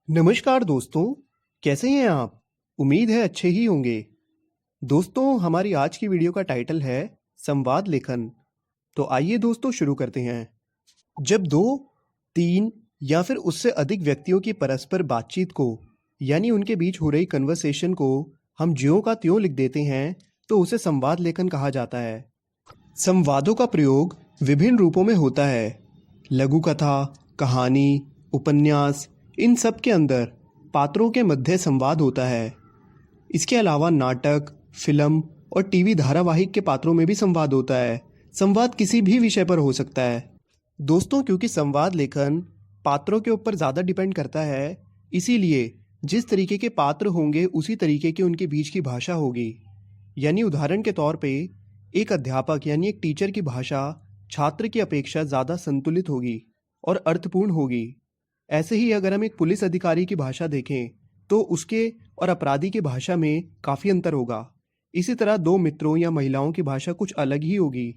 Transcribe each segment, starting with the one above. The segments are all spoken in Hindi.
नमस्कार दोस्तों, कैसे हैं आप? उम्मीद है अच्छे ही होंगे। दोस्तों, हमारी आज की वीडियो का टाइटल है संवाद लेखन। तो आइए दोस्तों शुरू करते हैं। जब दो, तीन या फिर उससे अधिक व्यक्तियों की परस्पर बातचीत को यानी उनके बीच हो रही कन्वर्सेशन को हम ज्यों का त्यों लिख देते हैं तो उसे संवाद लेखन कहा जाता है। संवादों का प्रयोग विभिन्न रूपों में होता है। लघु कथा, कहानी, उपन्यास, इन सब के अंदर पात्रों के मध्य संवाद होता है। इसके अलावा नाटक, फिल्म और टीवी धारावाहिक के पात्रों में भी संवाद होता है। संवाद किसी भी विषय पर हो सकता है। दोस्तों, क्योंकि संवाद लेखन पात्रों के ऊपर ज़्यादा डिपेंड करता है, इसीलिए जिस तरीके के पात्र होंगे उसी तरीके की उनके बीच की भाषा होगी। यानी उदाहरण के तौर पे एक अध्यापक यानी एक टीचर की भाषा छात्र की अपेक्षा ज़्यादा संतुलित होगी और अर्थपूर्ण होगी। ऐसे ही अगर हम एक पुलिस अधिकारी की भाषा देखें तो उसके और अपराधी की भाषा में काफ़ी अंतर होगा। इसी तरह दो मित्रों या महिलाओं की भाषा कुछ अलग ही होगी।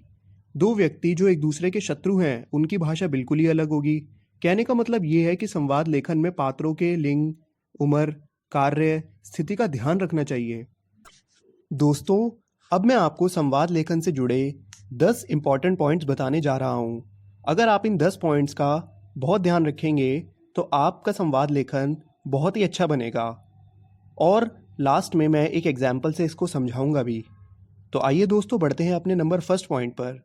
दो व्यक्ति जो एक दूसरे के शत्रु हैं उनकी भाषा बिल्कुल ही अलग होगी। कहने का मतलब ये है कि संवाद लेखन में पात्रों के लिंग, उम्र, कार्य, स्थिति का ध्यान रखना चाहिए। दोस्तों, अब मैं आपको संवाद लेखन से जुड़े 10 इम्पॉर्टेंट पॉइंट्स बताने जा रहा हूँ। अगर आप इन 10 पॉइंट्स का बहुत ध्यान रखेंगे तो आपका संवाद लेखन बहुत ही अच्छा बनेगा और लास्ट में मैं एक एग्जाम्पल से इसको समझाऊंगा भी। तो आइए दोस्तों बढ़ते हैं अपने नंबर फर्स्ट पॉइंट पर।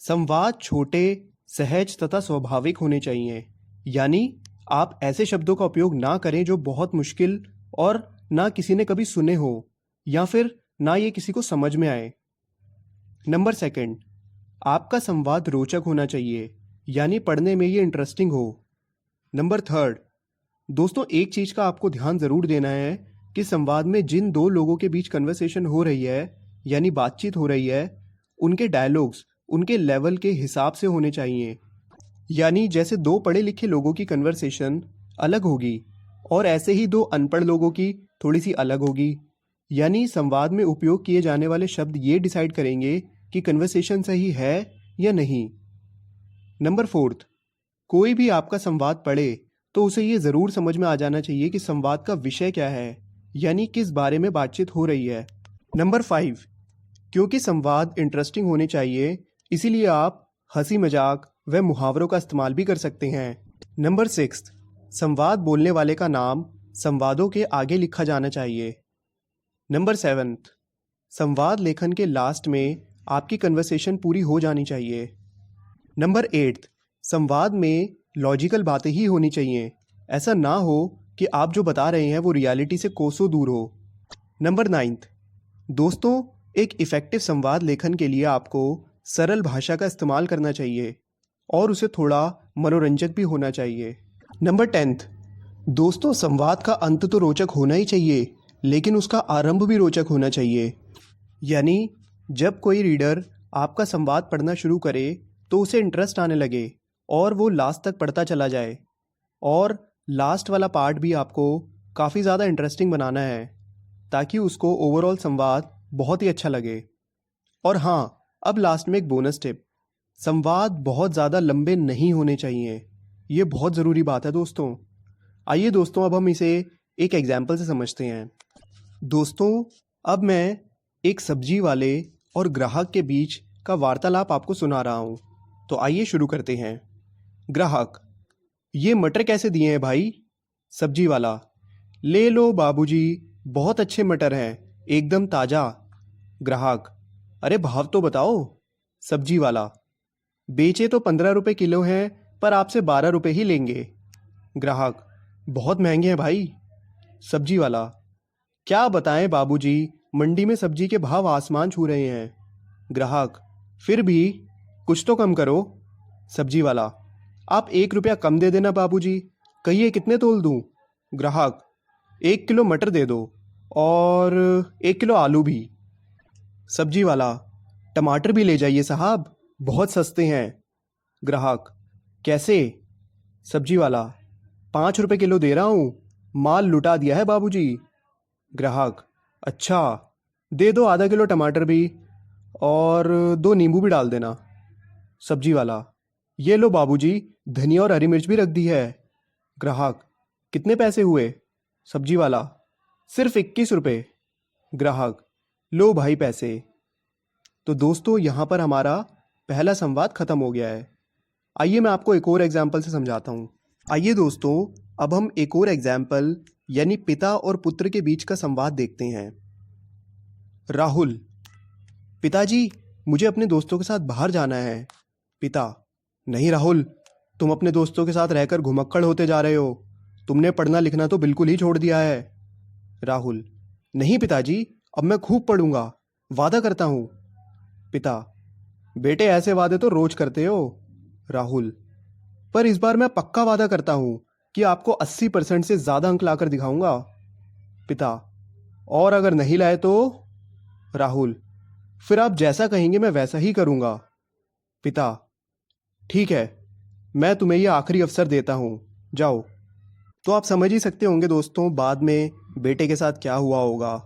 संवाद छोटे, सहज तथा स्वाभाविक होने चाहिए। यानी आप ऐसे शब्दों का उपयोग ना करें जो बहुत मुश्किल और ना किसी ने कभी सुने हो या फिर ना ये किसी को समझ में आए। नंबर सेकंड, आपका संवाद रोचक होना चाहिए, यानी पढ़ने में ये इंटरेस्टिंग हो। नंबर थर्ड, दोस्तों एक चीज़ का आपको ध्यान ज़रूर देना है कि संवाद में जिन दो लोगों के बीच कन्वर्सेशन हो रही है यानी बातचीत हो रही है, उनके डायलॉग्स उनके लेवल के हिसाब से होने चाहिए। यानी जैसे दो पढ़े लिखे लोगों की कन्वर्सेशन अलग होगी और ऐसे ही दो अनपढ़ लोगों की थोड़ी सी अलग होगी। यानी संवाद में उपयोग किए जाने वाले शब्द ये डिसाइड करेंगे कि कन्वर्सेशन सही है या नहीं। नंबर फोर्थ, कोई भी आपका संवाद पढ़े तो उसे ये ज़रूर समझ में आ जाना चाहिए कि संवाद का विषय क्या है, यानी किस बारे में बातचीत हो रही है। नंबर 5, क्योंकि संवाद इंटरेस्टिंग होने चाहिए इसीलिए आप हंसी मजाक व मुहावरों का इस्तेमाल भी कर सकते हैं। नंबर 6, संवाद बोलने वाले का नाम संवादों के आगे लिखा जाना चाहिए। नंबर 7, संवाद लेखन के लास्ट में आपकी कन्वर्सेशन पूरी हो जानी चाहिए। नंबर 8, संवाद में लॉजिकल बातें ही होनी चाहिए। ऐसा ना हो कि आप जो बता रहे हैं वो रियलिटी से कोसों दूर हो। नंबर 9, दोस्तों एक इफ़ेक्टिव संवाद लेखन के लिए आपको सरल भाषा का इस्तेमाल करना चाहिए और उसे थोड़ा मनोरंजक भी होना चाहिए। नंबर 10, दोस्तों संवाद का अंत तो रोचक होना ही चाहिए, लेकिन उसका आरंभ भी रोचक होना चाहिए। यानी जब कोई रीडर आपका संवाद पढ़ना शुरू करे तो उसे इंटरेस्ट आने लगे और वो लास्ट तक पढ़ता चला जाए। और लास्ट वाला पार्ट भी आपको काफ़ी ज़्यादा इंटरेस्टिंग बनाना है ताकि उसको ओवरऑल संवाद बहुत ही अच्छा लगे। और हाँ, अब लास्ट में एक बोनस टिप, संवाद बहुत ज़्यादा लंबे नहीं होने चाहिए। ये बहुत ज़रूरी बात है दोस्तों। आइए दोस्तों अब हम इसे एक एग्जाम्पल से समझते हैं। दोस्तों, अब मैं एक सब्जी वाले और ग्राहक के बीच का वार्तालाप आपको सुना रहा हूँ। तो आइए शुरू करते हैं। ग्राहक, ये मटर कैसे दिए हैं भाई? सब्जी वाला, ले लो बाबूजी, बहुत अच्छे मटर हैं, एकदम ताज़ा। ग्राहक, अरे भाव तो बताओ। सब्जी वाला, बेचे तो 15 रुपये किलो हैं पर आपसे 12 रुपये ही लेंगे। ग्राहक, बहुत महंगे हैं भाई। सब्जी वाला, क्या बताएं बाबूजी, मंडी में सब्जी के भाव आसमान छू रहे हैं। ग्राहक, फिर भी कुछ तो कम करो। सब्जी वाला, आप 1 रुपया कम दे देना बाबूजी, कहिए कितने तोल दूं? ग्राहक, 1 किलो मटर दे दो और 1 किलो आलू भी। सब्जी वाला, टमाटर भी ले जाइए साहब, बहुत सस्ते हैं। ग्राहक, कैसे? सब्जी वाला, 5 रुपये किलो दे रहा हूँ, माल लुटा दिया है बाबूजी। ग्राहक, अच्छा, दे दो आधा किलो टमाटर भी और 2 नींबू भी डाल देना। सब्जी वाला, ये लो बाबूजी, धनिया और हरी मिर्च भी रख दी है। ग्राहक, कितने पैसे हुए? सब्जी वाला, सिर्फ 21 रुपये। ग्राहक, लो भाई पैसे। तो दोस्तों यहाँ पर हमारा पहला संवाद खत्म हो गया है। आइए मैं आपको एक और एग्जाम्पल से समझाता हूँ। आइए दोस्तों, अब हम एक और एग्जाम्पल यानी पिता और पुत्र के बीच का संवाद देखते हैं। राहुल, पिताजी मुझे अपने दोस्तों के साथ बाहर जाना है। पिता, नहीं राहुल, तुम अपने दोस्तों के साथ रहकर घुमक्कड़ होते जा रहे हो। तुमने पढ़ना लिखना तो बिल्कुल ही छोड़ दिया है। राहुल, नहीं पिताजी, अब मैं खूब पढ़ूंगा, वादा करता हूँ। पिता, बेटे ऐसे वादे तो रोज करते हो। राहुल, पर इस बार मैं पक्का वादा करता हूँ कि आपको 80% से ज़्यादा अंक लाकर दिखाऊंगा। पिता, और अगर नहीं लाए तो? राहुल, फिर आप जैसा कहेंगे मैं वैसा ही करूंगा। पिता, ठीक है, मैं तुम्हें यह आखिरी अवसर देता हूँ, जाओ। तो आप समझ ही सकते होंगे दोस्तों बाद में बेटे के साथ क्या हुआ होगा।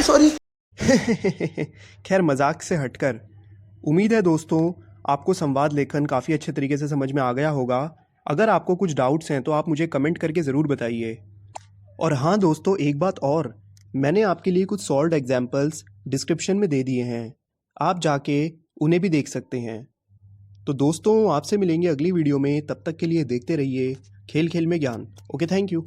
सॉरी। खैर मजाक से हटकर, उम्मीद है दोस्तों आपको संवाद लेखन काफ़ी अच्छे तरीके से समझ में आ गया होगा। अगर आपको कुछ डाउट्स हैं तो आप मुझे कमेंट करके ज़रूर बताइए। और हाँ दोस्तों, एक बात और, मैंने आपके लिए कुछ सॉल्व्ड एग्जाम्पल्स डिस्क्रिप्शन में दे दिए हैं, आप जाके उन्हें भी देख सकते हैं। तो दोस्तों आपसे मिलेंगे अगली वीडियो में, तब तक के लिए देखते रहिए खेल खेल में ज्ञान। Okay, thank you.